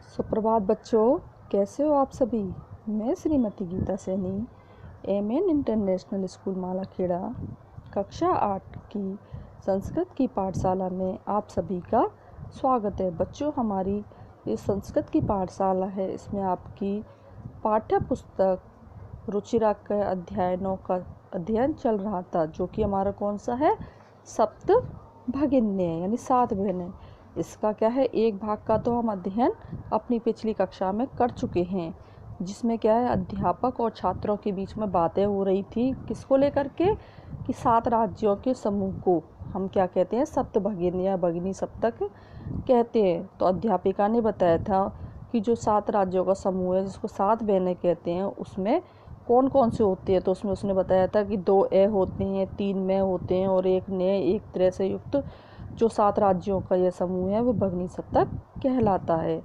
सुप्रभात बच्चों, कैसे हो आप सभी। मैं Shrimati Geeta Saini MN international school Malakheda कक्षा 8 की संस्कृत की पाठशाला में आप सभी का स्वागत है। बच्चों, हमारी ये संस्कृत की पाठशाला है, इसमें आपकी पाठ्य पुस्तक रुचिरा के अध्ययनों का अध्ययन चल रहा था, जो कि हमारा कौन सा है, सप्त भगिन्य यानी 7 बहनें। इसका क्या है, एक भाग का तो हम अध्ययन अपनी पिछली कक्षा में कर चुके हैं, जिसमें क्या है, अध्यापक और छात्रों के बीच में बातें हो रही थी। किसको लेकर के, कि 7 राज्यों के समूह को हम क्या कहते हैं, सप्त भगिनी या भगिनी सप्तक कहते हैं। तो अध्यापिका ने बताया था कि जो 7 राज्यों का समूह है, जिसको 7 बहनें कहते हैं, उसमें कौन कौन से होते हैं। तो उसमें उसने बताया था कि 2 ए होते हैं, 3 में होते हैं और 1 ने, एक तरह से युक्त जो 7 राज्यों का यह समूह है वो भगिनी सप्तक कहलाता है।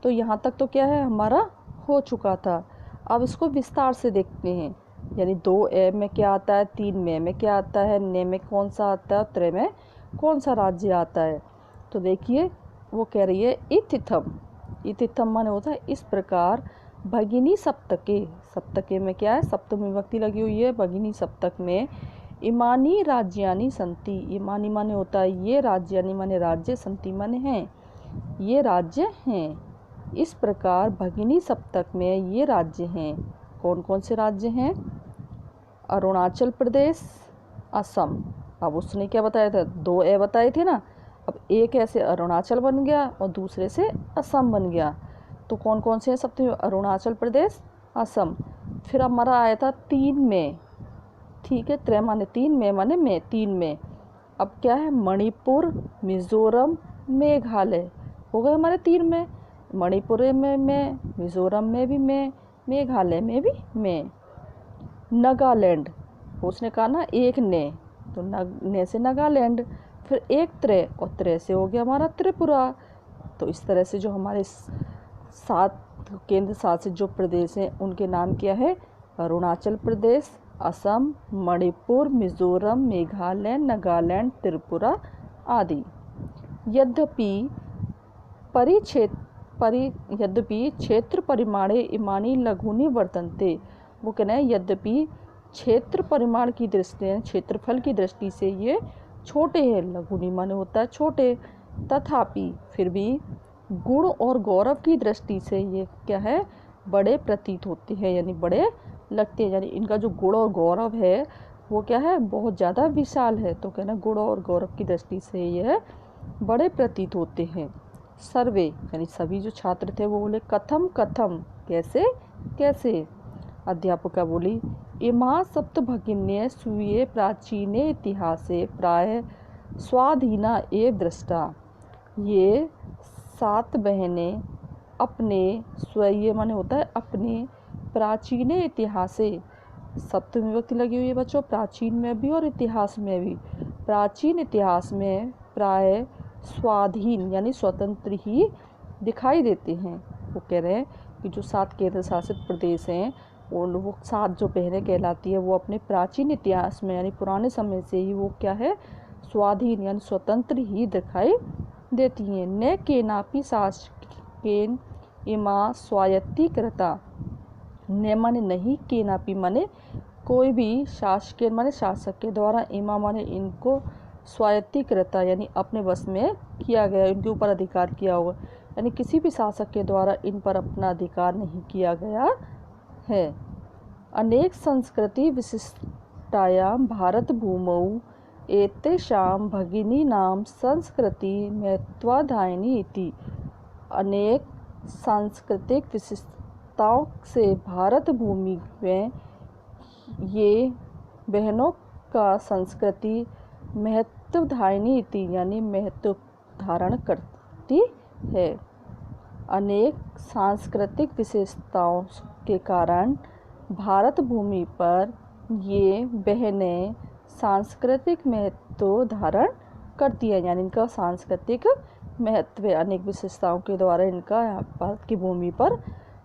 तो यहाँ तक तो क्या है, हमारा हो चुका था। अब इसको विस्तार से देखते हैं, यानी 2 ए में क्या आता है, 3 में क्या आता है, ने में कौन सा आता है, 3 में कौन सा राज्य आता है। तो देखिए, वो कह रही है इथिथम। इथिथम माने होता है इस प्रकार। भगिनी सप्तके, सप्तके में क्या है, सप्तमी विभक्ति लगी हुई है। भगिनी सप्तक में इमानी राज्यानि संति, इमानी माने होता है ये, राज्यानि माने राज्य, संति माने हैं, ये राज्य हैं। इस प्रकार भगिनी सप्तक में ये राज्य हैं। कौन कौन से राज्य हैं, अरुणाचल प्रदेश, असम। अब उसने क्या बताया था, 2 ए बताए थे ना। अब एक ऐसे अरुणाचल बन गया और दूसरे से असम बन गया। तो कौन कौन से हैं, सब तो अरुणाचल प्रदेश, असम। फिर हमारा आया था 3 में, ठीक है, 3 माने 3, में माने में, 3 में। अब क्या है, मणिपुर, मिजोरम, मेघालय हो गए हमारे 3 में। मणिपुर में, मिजोरम में भी में, मेघालय में भी में। नागालैंड, उसने कहा ना एक ने, तो ने से नागालैंड। फिर एक त्रे, और त्रे से हो गया हमारा त्रिपुरा। तो इस तरह से जो हमारे 7 केंद्र शासित जो प्रदेश हैं, उनके नाम क्या है, अरुणाचल प्रदेश, असम, मणिपुर, मिजोरम, मेघालय, नागालैंड, त्रिपुरा आदि। यद्यपि क्षेत्र परिमाणे इमानी लघुनी वर्तन्ते, वो कहना है यद्यपि क्षेत्र परिमाण की दृष्टि, क्षेत्रफल की दृष्टि से ये छोटे हैं, लघुनी माने होता है छोटे, तथापि फिर भी गुण और गौरव की दृष्टि से ये क्या है, बड़े प्रतीत होते हैं, यानी बड़े लगते हैं, यानी इनका जो गुण और गौरव है वो क्या है, बहुत ज़्यादा विशाल है। तो कहना गुण और गौरव की दृष्टि से यह बड़े प्रतीत होते हैं। सर्वे यानी सभी जो छात्र थे वो बोले कथम कथम, कैसे कैसे। अध्यापिका बोली इमा सप्त भगिन्ये स्वीये प्राचीने इतिहासे प्राय स्वाधीना एव दृष्टा। ये 7 बहनें अपने स्वयं माने होता है अपने प्राचीन इतिहास से, सप्तमी विभक्ति लगी हुई है बच्चों, प्राचीन में भी और इतिहास में भी। प्राचीन इतिहास में प्राय स्वाधीन यानी स्वतंत्र ही दिखाई देते हैं। वो कह रहे हैं कि जो 7 केंद्र शासित प्रदेश हैं, और वो 7 जो बहनें कहलाती है, वो अपने प्राचीन इतिहास में यानी पुराने समय से ही वो क्या है, स्वाधीन यानी स्वतंत्र ही दिखाई देती हैं। न केनापि शासकेन इमा स्वायत्तीकृता, ने माने नहीं, केनापि माने कोई भी, शासकेन माने शासक के द्वारा, इमा माने इनको, स्वायत्तीकृता यानी अपने वश में किया गया, इनके ऊपर अधिकार किया होगा, यानी किसी भी शासक के द्वारा इन पर अपना अधिकार नहीं किया गया है। अनेक संस्कृति विशिष्टायां भारत भूमौ एतेषां भगिनीनां संस्कृति महत्वाधायिनी इति। अनेक सांस्कृतिक विशिष्टताओं से भारत भूमि में ये बहनों का संस्कृति महत्वधायिनी इति यानी महत्व धारण करती है। अनेक सांस्कृतिक विशेषताओं के कारण भारत भूमि पर ये बहनें सांस्कृतिक महत्व धारण करती है, यानी इनका सांस्कृतिक महत्व है। अनेक विशेषताओं के द्वारा इनका भारत की भूमि पर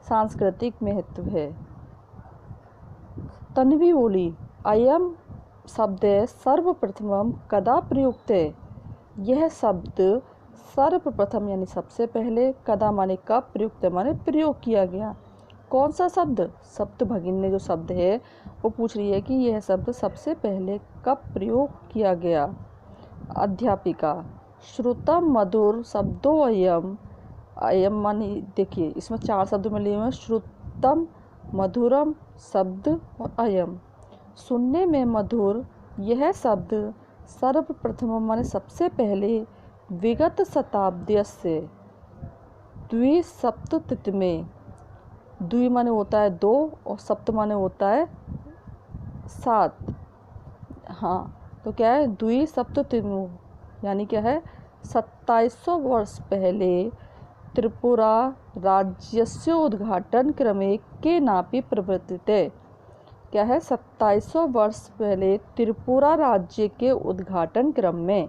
सांस्कृतिक महत्व है। तन्वी बोली अयम शब्द सर्वप्रथम कदा प्रयुक्त है। यह शब्द सर्वप्रथम यानी सबसे पहले, कदा माने कब, प्रयुक्त माने प्रयोग किया गया। कौन सा शब्द? सप्तभगिनी जो शब्द है वो पूछ रही है कि यह शब्द सबसे पहले कब प्रयोग किया गया। अध्यापिका, श्रुतम मधुर शब्दों अयम, अयम माने देखिए इसमें 4 शब्द मिले हुए हैं, श्रुतम, मधुरम शब्द और अयम। सुनने में मधुर यह शब्द सर्वप्रथम माने सबसे पहले विगत शताब्दस्य द्विसप्तति में, द्वि माने होता है 2 और सप्त माने होता है 7। हाँ, तो क्या है द्विसप्तति यानी क्या है 2700 वर्ष पहले त्रिपुरा राज्यस्य उद्घाटन क्रमे के नापि प्रवर्तिते। क्या है 2700 वर्ष पहले त्रिपुरा राज्य के उद्घाटन क्रम में,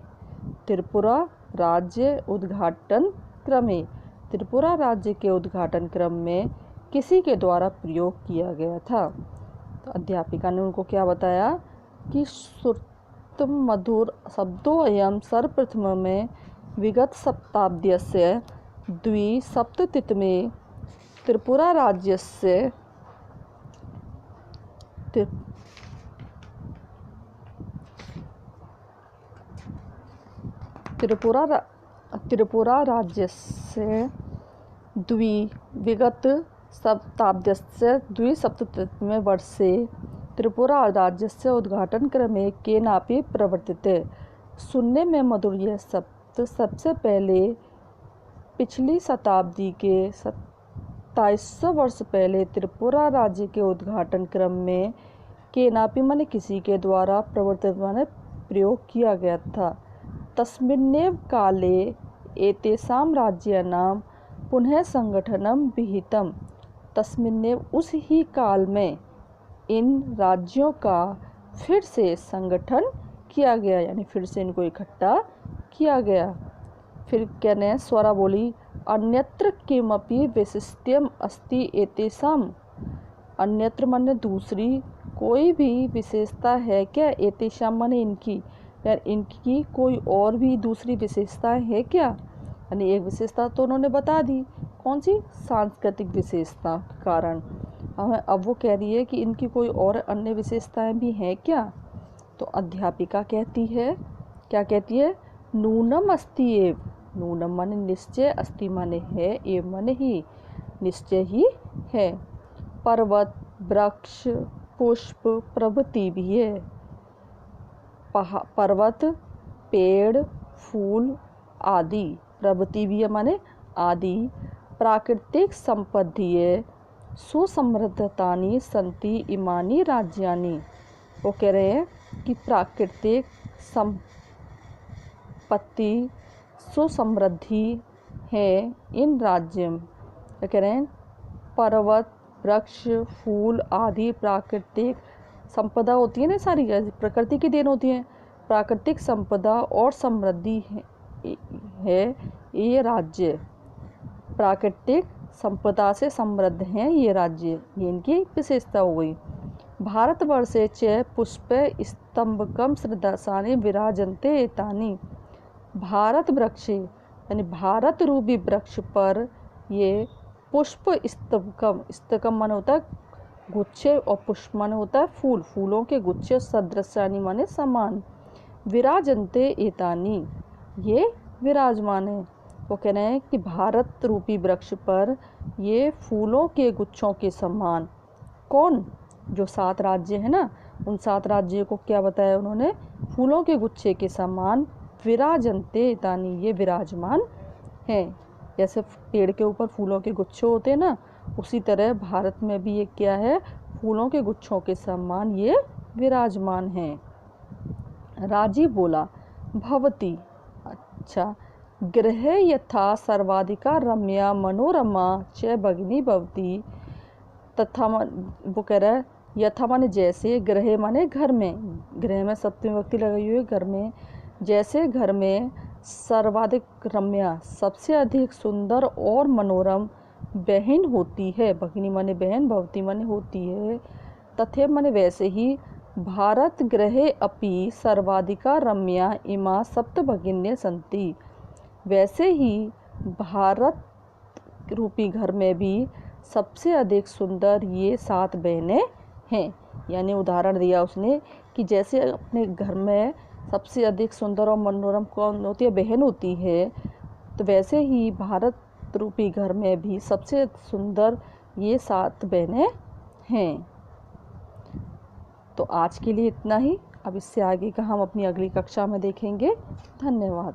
त्रिपुरा राज्य उद्घाटन क्रमे, त्रिपुरा राज्य के उद्घाटन क्रम में किसी के द्वारा प्रयोग किया गया था। तो अध्यापिका ने उनको क्या बताया कि श्रुतम मधुर शब्दों अयम सर्वप्रथम में विगत शताब्दस्य द्विसप्तति में त्रिपुरा राज्यस्य त्रिपुरा राज्यस्य विगत शताब्दस्य द्विसप्ततितमे वर्षे त्रिपुरा राज्यस्य उद्घाटन क्रमे केनापि प्रवर्तिते। सुनने में मधुर यह शब्द सबसे पहले पिछली शताब्दी के 2700 वर्ष पहले त्रिपुरा राज्य के उद्घाटन क्रम में केनापि माने किसी के द्वारा प्रवर्तित माने प्रयोग किया गया था। तस्मिन्नेव काले एतेषां राज्यानां पुनः संगठनम विहितम, तस्मिन्नेव उस ही काल में इन राज्यों का फिर से संगठन किया गया, यानी फिर से इनको इकट्ठा किया गया। फिर कहने हैं स्वरा बोली, अन्यत्र किमपि वैशिष्ट्यम अस्ति एतेषां, अन्यत्र माने दूसरी कोई भी विशेषता है क्या, एतेषां माने इनकी, या इनकी कोई और भी दूसरी विशेषताएं है क्या। यानी एक विशेषता तो उन्होंने बता दी, कौन सी, सांस्कृतिक विशेषता के कारण। अब वो कह रही है कि इनकी कोई और अन्य विशेषताएं भी हैं क्या। तो अध्यापिका कहती है, क्या कहती है, नूनम अस्ति एव, नूनम माने निश्चय, अस्ति माने है, एव माने ही, निश्चय ही है। पर्वत, वृक्ष, पुष्प प्रभृति भी है। पर्वत, पेड़, फूल आदि, प्रभृति भी है माने आदि। प्राकृतिक संपत्तिये सुसमृद्धतानि सन्ति इमानि राज्यानि, वो कह रहे हैं कि प्राकृतिक संपत्ति सुसमृद्धि है इन राज्य में। क्या कह रहे हैं, पर्वत, वृक्ष, फूल आदि प्राकृतिक संपदा होती है ना, सारी प्रकृति की देन होती है। प्राकृतिक संपदा और समृद्धि है ये राज्य, प्राकृतिक संपदा से समृद्ध हैं ये राज्य, ये इनकी विशेषता हो गई। भारतवर्षे च पुष्प स्तंभकम सदृशानि विराजन्ते एतानि, भारत वृक्ष यानी भारत रूपी वृक्ष पर ये पुष्प स्तंभकम, स्तंभकम माने होता है गुच्छे और पुष्प माने होता है फूल, फूलों के गुच्छे, सदृशानि माने समान, विराजन्ते एतानि ये विराजमान है। वो कह रहे हैं कि भारत रूपी वृक्ष पर ये फूलों के गुच्छों के समान, कौन, जो 7 राज्य है ना, उन 7 राज्यों को क्या बताया उन्होंने, फूलों के गुच्छे के समान, विराजन्ते एतानि ये विराजमान हैं। जैसे पेड़ के ऊपर फूलों के गुच्छे होते हैं ना, उसी तरह भारत में भी ये क्या है, फूलों के गुच्छों के समान ये विराजमान हैं। राजीव बोला, भवती, अच्छा, गृह यथा सर्वाधिका रम्या मनोरमा च भगिनी भवती, तथा वो कह रहा है यथा माने जैसे, गृह माने घर में, गृह में सप्तमी विभक्ति लगाई हुई है, घर में, जैसे घर में सर्वाधिक रम्या सबसे अधिक सुंदर और मनोरम बहन होती है, भगिनी माने बहन, भवती माने होती है, तथे माने वैसे ही भारत गृहे अपि सर्वाधिका रम्या इमा सप्त भगिन्य सन्ति, वैसे ही भारत रूपी घर में भी सबसे अधिक सुंदर ये 7 बहनें हैं। यानी उदाहरण दिया उसने कि जैसे अपने घर में सबसे अधिक सुंदर और मनोरम कौन होती है, बहन होती है, तो वैसे ही भारत रूपी घर में भी सबसे सुंदर ये 7 बहनें हैं। तो आज के लिए इतना ही। अब इससे आगे का हम अपनी अगली कक्षा में देखेंगे। धन्यवाद।